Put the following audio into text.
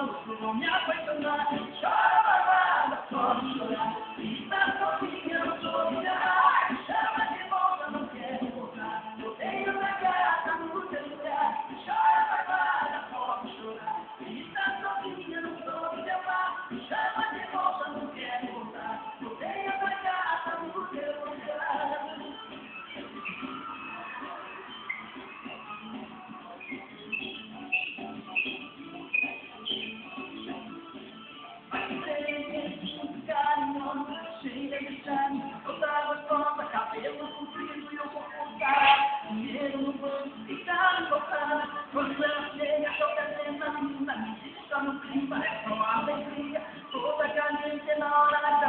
Não me apaixonar, chora babada, pode chorar. Está sozinha, não sou milionário. Me chama de volta, não quero voltar. Eu tenho uma gata no teu lugar. Chora babada, pode chorar. Está sozinha, não sou milionário. Me chama de volta, não quero voltar. Eu tenho uma gata no teu lugar. Cheia de charme, toda gostosa, cabelo comprido e eu vou contar. Dinheiro no banco e tá embolsada. Quando ela chega, toda cena linda, me diz só no clima, é só alegria. Toda caliente na hora da